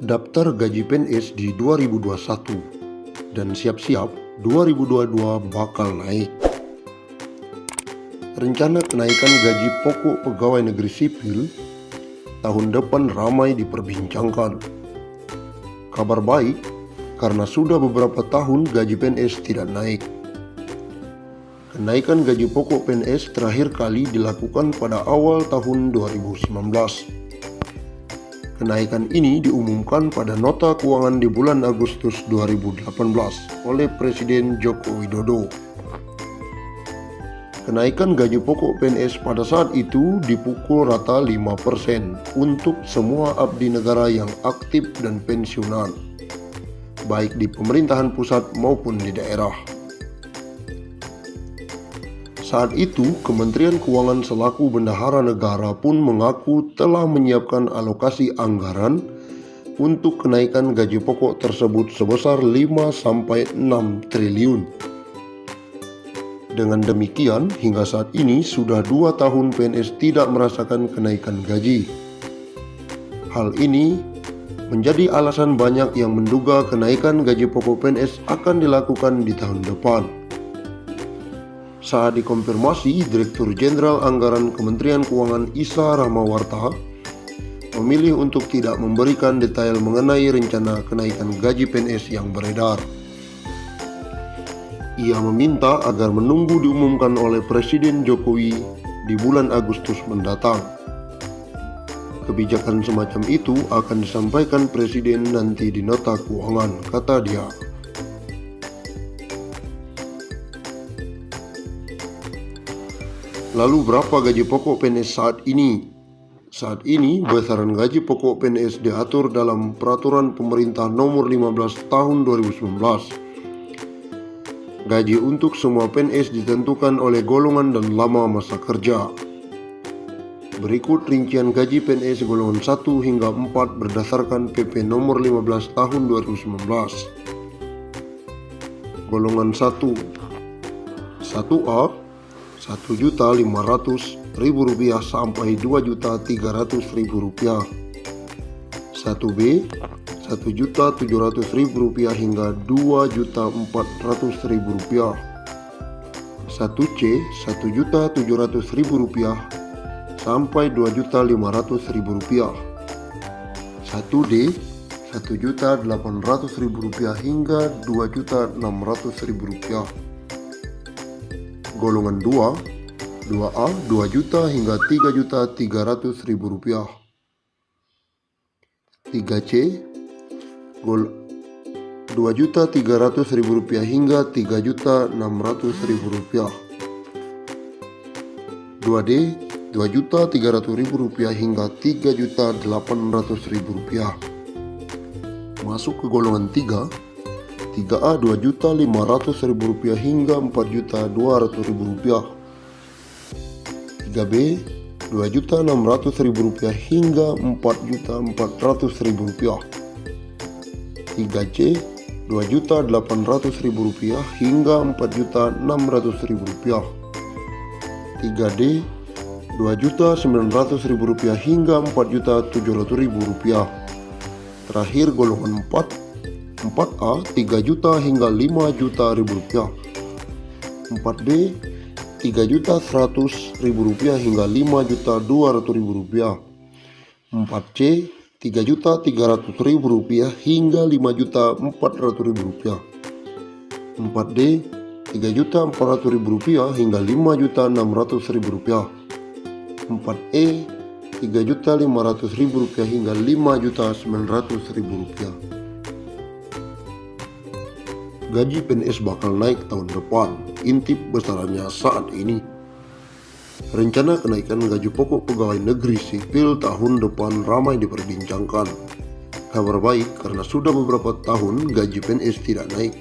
daftar gaji PNS di 2021 dan siap-siap 2022 bakal naik. Rencana kenaikan gaji pokok pegawai negeri sipil tahun depan ramai diperbincangkan. Kabar baik karena sudah beberapa tahun gaji PNS tidak naik. Kenaikan gaji pokok PNS terakhir kali dilakukan pada awal tahun 2019. Kenaikan ini diumumkan pada nota keuangan di bulan Agustus 2018 oleh Presiden Joko Widodo. Kenaikan gaji pokok PNS pada saat itu dipukul rata 5% untuk semua abdi negara yang aktif dan pensiunan, baik di pemerintahan pusat maupun di daerah. Saat itu, Kementerian Keuangan selaku bendahara negara pun mengaku telah menyiapkan alokasi anggaran untuk kenaikan gaji pokok tersebut sebesar 5-6 triliun. Dengan demikian, hingga saat ini sudah 2 tahun PNS tidak merasakan kenaikan gaji. Hal ini menjadi alasan banyak yang menduga kenaikan gaji pokok PNS akan dilakukan di tahun depan. Saat dikonfirmasi, Direktur Jenderal Anggaran Kementerian Keuangan Isa Rahmawarta memilih untuk tidak memberikan detail mengenai rencana kenaikan gaji PNS yang beredar. Ia meminta agar menunggu diumumkan oleh Presiden Jokowi di bulan Agustus mendatang. Kebijakan semacam itu akan disampaikan Presiden nanti di nota keuangan, kata dia. Lalu berapa gaji pokok PNS saat ini? Saat ini besaran gaji pokok PNS diatur dalam Peraturan Pemerintah Nomor 15 Tahun 2019. Gaji untuk semua PNS ditentukan oleh golongan dan lama masa kerja. Berikut rincian gaji PNS golongan 1 hingga 4 berdasarkan PP Nomor 15 Tahun 2019. Golongan 1, 1A, Rp1.500.000 sampai Rp2.300.000. 1B, Rp1.700.000 hingga Rp2.400.000. 1C, Rp1.700.000 sampai Rp2.500.000. 1D, Rp1.800.000 hingga Rp2.600.000. Golongan 2, 2A, Rp2 juta hingga Rp3.300.000. 3C, Rp2.300.000 hingga Rp3.600.000. 2D, Rp2.300.000 hingga Rp3.800.000. Masuk ke golongan 3, 3A Rp2.500.000 hingga Rp4.200.000. 3B Rp2.600.000 hingga Rp4.400.000. 3C Rp2.800.000 hingga Rp4.600.000. 3D Rp2.900.000 hingga Rp4.700.000. Terakhir golongan 4, 4A Rp3 juta hingga Rp5 juta. 4D Rp3.100.000 hingga Rp5.200.000. 4C Rp3.300.000 hingga Rp5.400.000. 4D Rp3.400.000 hingga Rp5.600.000. 4E Rp3.500.000 hingga Rp5.900.000. Gaji PNS bakal naik tahun depan, intip besarannya saat ini. Rencana kenaikan gaji pokok pegawai negeri sipil tahun depan ramai diperbincangkan. Kabar baik karena sudah beberapa tahun gaji PNS tidak naik.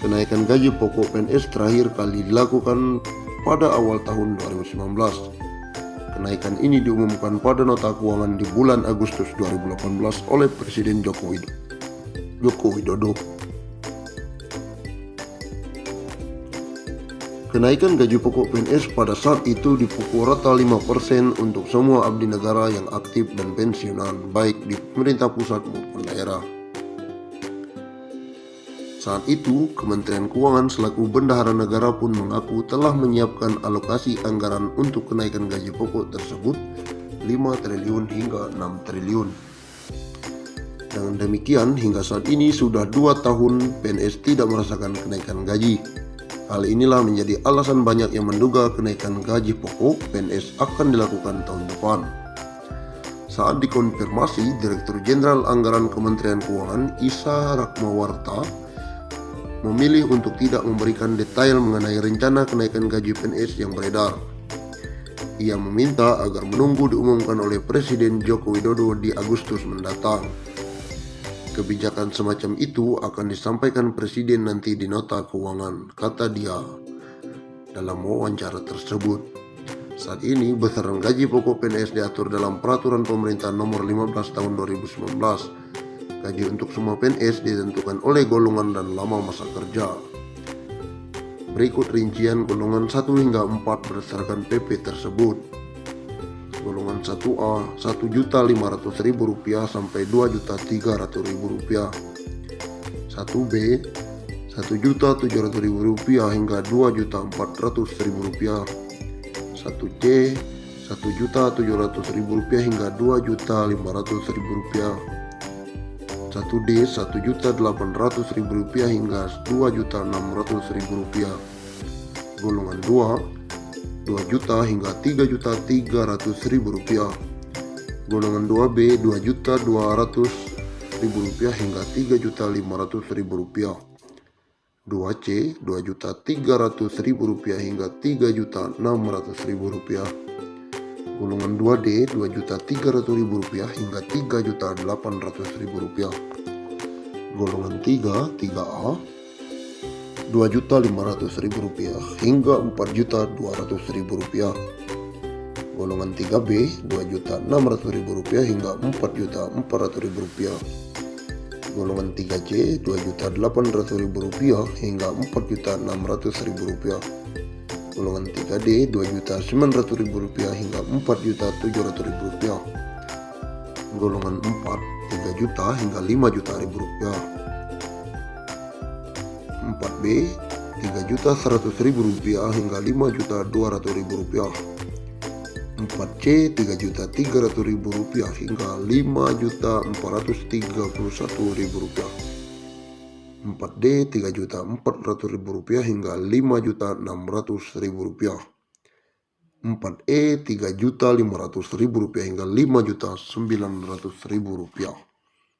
Kenaikan gaji pokok PNS terakhir kali dilakukan pada awal tahun 2019. Kenaikan ini diumumkan pada nota keuangan di bulan Agustus 2018 oleh Presiden Joko Widodo. Kenaikan gaji pokok PNS pada saat itu dipukul rata 5% untuk semua abdi negara yang aktif dan pensiunan, baik di pemerintah pusat maupun daerah. Saat itu, Kementerian Keuangan selaku bendahara negara pun mengaku telah menyiapkan alokasi anggaran untuk kenaikan gaji pokok tersebut 5 triliun hingga 6 triliun. Dengan demikian, hingga saat ini sudah 2 tahun PNS tidak merasakan kenaikan gaji. Hal inilah menjadi alasan banyak yang menduga kenaikan gaji pokok PNS akan dilakukan tahun depan. Saat dikonfirmasi, Direktur Jenderal Anggaran Kementerian Keuangan Isa Rakmawarta memilih untuk tidak memberikan detail mengenai rencana kenaikan gaji PNS yang beredar. Ia meminta agar menunggu diumumkan oleh Presiden Joko Widodo di Agustus mendatang. Kebijakan semacam itu akan disampaikan Presiden nanti di nota keuangan, kata dia dalam wawancara tersebut. Saat ini besaran gaji pokok PNS diatur dalam Peraturan Pemerintah Nomor 15 Tahun 2019. Gaji untuk semua PNS ditentukan oleh golongan dan lama masa kerja. Berikut rincian golongan 1 hingga 4 berdasarkan PP tersebut. Golongan 1A Rp1.500.000 sampai Rp2.300.000. 1B Rp1.700.000 hingga Rp2.400.000. 1C Rp1.700.000 hingga Rp2.500.000. 1D Rp1.800.000 hingga Rp2.600.000. Golongan 2 2 juta hingga Rp3.300.000. Golongan 2B Rp2.200.000 hingga Rp3.500.000. 2C Rp2.300.000 hingga Rp3.600.000. Golongan 2D Rp2.300.000 hingga Rp3.800.000. Golongan 3A Rp2.500.000 hingga Rp4.200.000. Golongan 3B Rp2.600.000 hingga Rp4.400.000. Golongan 3C Rp2.800.000 hingga Rp4.600.000. Golongan 3D Rp2.900.000 hingga Rp4.700.000. Golongan 4 3 juta hingga Rp5.000.000. 4B Rp3.100.000 hingga Rp5.200.000. 4C Rp3.300.000 hingga Rp5.431.000. 4D Rp3.400.000 hingga Rp5.600.000. 4E Rp3.500.000 hingga Rp5.900.000.